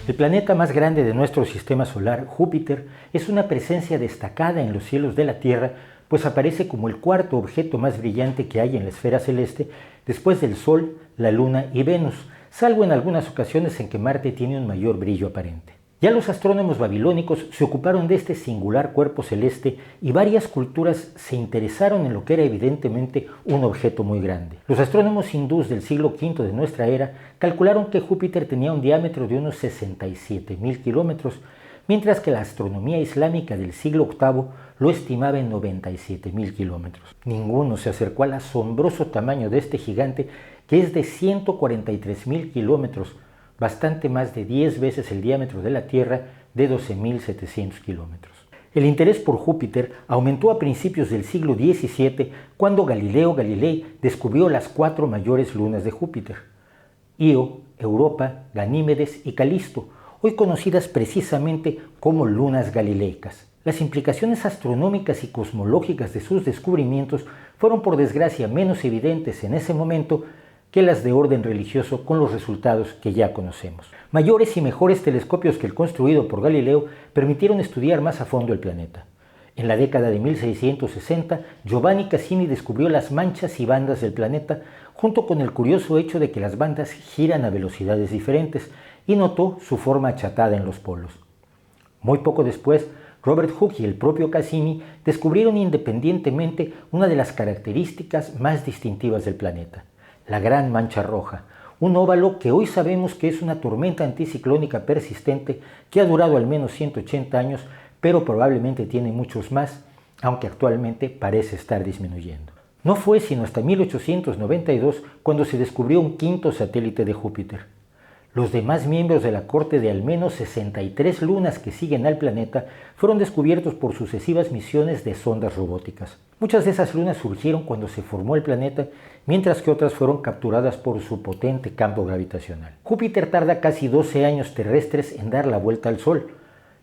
El planeta más grande de nuestro sistema solar, Júpiter, es una presencia destacada en los cielos de la Tierra, pues aparece como el cuarto objeto más brillante que hay en la esfera celeste, después del Sol, la Luna y Venus, salvo en algunas ocasiones en que Marte tiene un mayor brillo aparente. Ya los astrónomos babilónicos se ocuparon de este singular cuerpo celeste y varias culturas se interesaron en lo que era evidentemente un objeto muy grande. Los astrónomos hindús del siglo V de nuestra era calcularon que Júpiter tenía un diámetro de unos 67.000 kilómetros, mientras que la astronomía islámica del siglo VIII lo estimaba en 97.000 kilómetros. Ninguno se acercó al asombroso tamaño de este gigante, que es de 143.000 kilómetros, bastante más de 10 veces el diámetro de la Tierra, de 12.700 kilómetros. El interés por Júpiter aumentó a principios del siglo XVII, cuando Galileo Galilei descubrió las 4 mayores lunas de Júpiter: Io, Europa, Ganímedes y Calisto, hoy conocidas precisamente como lunas galileicas. Las implicaciones astronómicas y cosmológicas de sus descubrimientos fueron, por desgracia, menos evidentes en ese momento que las de orden religioso, con los resultados que ya conocemos. Mayores y mejores telescopios que el construido por Galileo permitieron estudiar más a fondo el planeta. En la década de 1660, Giovanni Cassini descubrió las manchas y bandas del planeta, junto con el curioso hecho de que las bandas giran a velocidades diferentes, y notó su forma achatada en los polos. Muy poco después, Robert Hooke y el propio Cassini descubrieron independientemente una de las características más distintivas del planeta: la Gran Mancha Roja, un óvalo que hoy sabemos que es una tormenta anticiclónica persistente que ha durado al menos 180 años, pero probablemente tiene muchos más, aunque actualmente parece estar disminuyendo. No fue sino hasta 1892 cuando se descubrió un quinto satélite de Júpiter. Los demás miembros de la corte de al menos 63 lunas que siguen al planeta fueron descubiertos por sucesivas misiones de sondas robóticas. Muchas de esas lunas surgieron cuando se formó el planeta, mientras que otras fueron capturadas por su potente campo gravitacional. Júpiter tarda casi 12 años terrestres en dar la vuelta al Sol,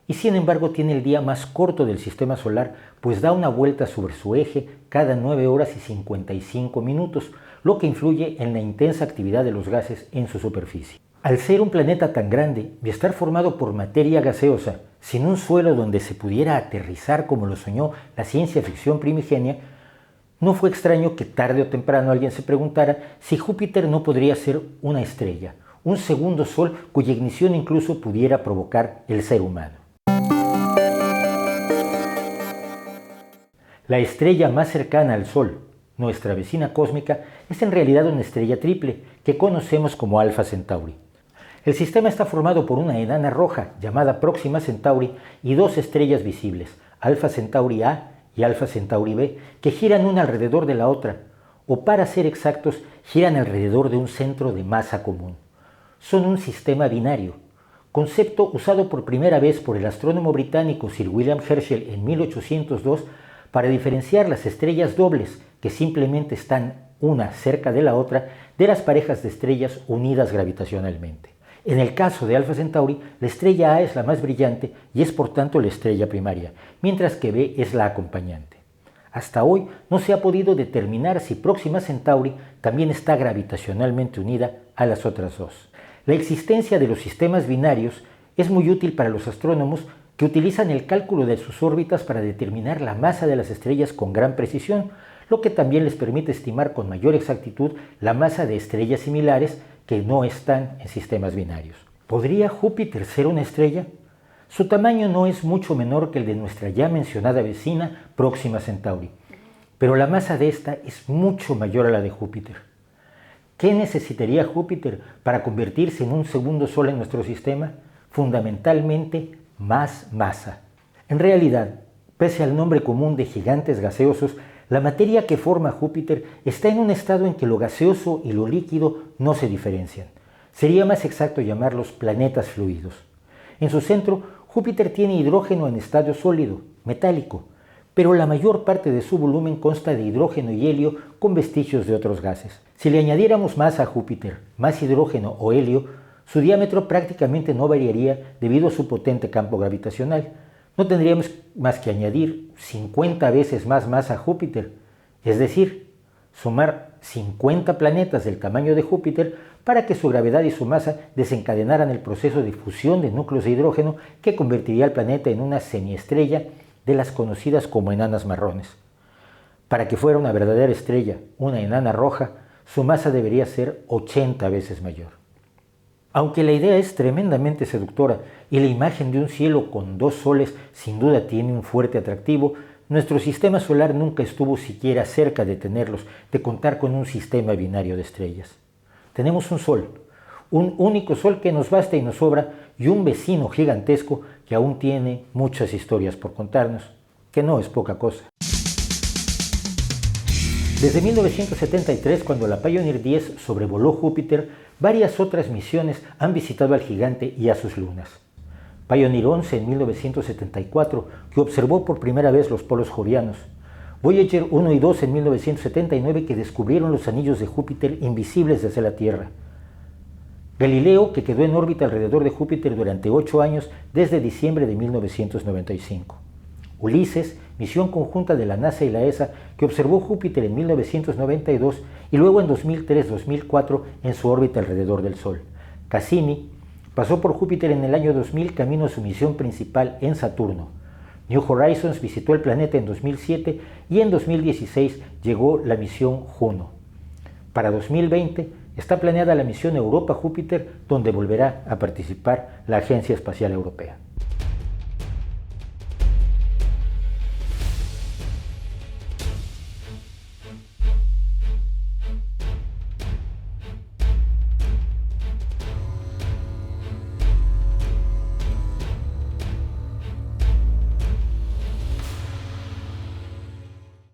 y sin embargo tiene el día más corto del sistema solar, pues da una vuelta sobre su eje cada 9 horas y 55 minutos, lo que influye en la intensa actividad de los gases en su superficie. Al ser un planeta tan grande y estar formado por materia gaseosa, sin un suelo donde se pudiera aterrizar como lo soñó la ciencia ficción primigenia, no fue extraño que tarde o temprano alguien se preguntara si Júpiter no podría ser una estrella, un segundo sol cuya ignición incluso pudiera provocar el ser humano. La estrella más cercana al Sol, nuestra vecina cósmica, es en realidad una estrella triple que conocemos como Alfa Centauri. El sistema está formado por una enana roja llamada Próxima Centauri y 2 estrellas visibles, Alfa Centauri A y Alfa Centauri B, que giran una alrededor de la otra, o para ser exactos, giran alrededor de un centro de masa común. Son un sistema binario, concepto usado por primera vez por el astrónomo británico Sir William Herschel en 1802 para diferenciar las estrellas dobles, que simplemente están una cerca de la otra, de las parejas de estrellas unidas gravitacionalmente. En el caso de Alfa Centauri, la estrella A es la más brillante y es por tanto la estrella primaria, mientras que B es la acompañante. Hasta hoy no se ha podido determinar si Próxima Centauri también está gravitacionalmente unida a las otras dos. La existencia de los sistemas binarios es muy útil para los astrónomos que utilizan el cálculo de sus órbitas para determinar la masa de las estrellas con gran precisión, lo que también les permite estimar con mayor exactitud la masa de estrellas similares que no están en sistemas binarios. ¿Podría Júpiter ser una estrella? Su tamaño no es mucho menor que el de nuestra ya mencionada vecina Próxima Centauri, pero la masa de esta es mucho mayor a la de Júpiter. ¿Qué necesitaría Júpiter para convertirse en un segundo sol en nuestro sistema? Fundamentalmente, más masa. En realidad, pese al nombre común de gigantes gaseosos, la materia que forma Júpiter está en un estado en que lo gaseoso y lo líquido no se diferencian. Sería más exacto llamarlos planetas fluidos. En su centro, Júpiter tiene hidrógeno en estado sólido, metálico, pero la mayor parte de su volumen consta de hidrógeno y helio con vestigios de otros gases. Si le añadiéramos masa a Júpiter, más hidrógeno o helio, su diámetro prácticamente no variaría debido a su potente campo gravitacional. No tendríamos más que añadir 50 veces más masa a Júpiter, es decir, sumar 50 planetas del tamaño de Júpiter para que su gravedad y su masa desencadenaran el proceso de fusión de núcleos de hidrógeno que convertiría al planeta en una semiestrella de las conocidas como enanas marrones. Para que fuera una verdadera estrella, una enana roja, su masa debería ser 80 veces mayor. Aunque la idea es tremendamente seductora y la imagen de un cielo con 2 soles sin duda tiene un fuerte atractivo, nuestro sistema solar nunca estuvo siquiera cerca de tenerlos, de contar con un sistema binario de estrellas. Tenemos un sol, un único sol que nos basta y nos sobra, y un vecino gigantesco que aún tiene muchas historias por contarnos, que no es poca cosa. Desde 1973, cuando la Pioneer 10 sobrevoló Júpiter, varias otras misiones han visitado al gigante y a sus lunas. Pioneer 11 en 1974, que observó por primera vez los polos jovianos. Voyager 1 y 2 en 1979, que descubrieron los anillos de Júpiter invisibles desde la Tierra. Galileo, que quedó en órbita alrededor de Júpiter durante 8 años desde diciembre de 1995. Ulises, misión conjunta de la NASA y la ESA, que observó Júpiter en 1992 y luego en 2003-2004 en su órbita alrededor del Sol. Cassini pasó por Júpiter en el año 2000 camino a su misión principal en Saturno. New Horizons visitó el planeta en 2007 y en 2016 llegó la misión Juno. Para 2020 está planeada la misión Europa-Júpiter, donde volverá a participar la Agencia Espacial Europea.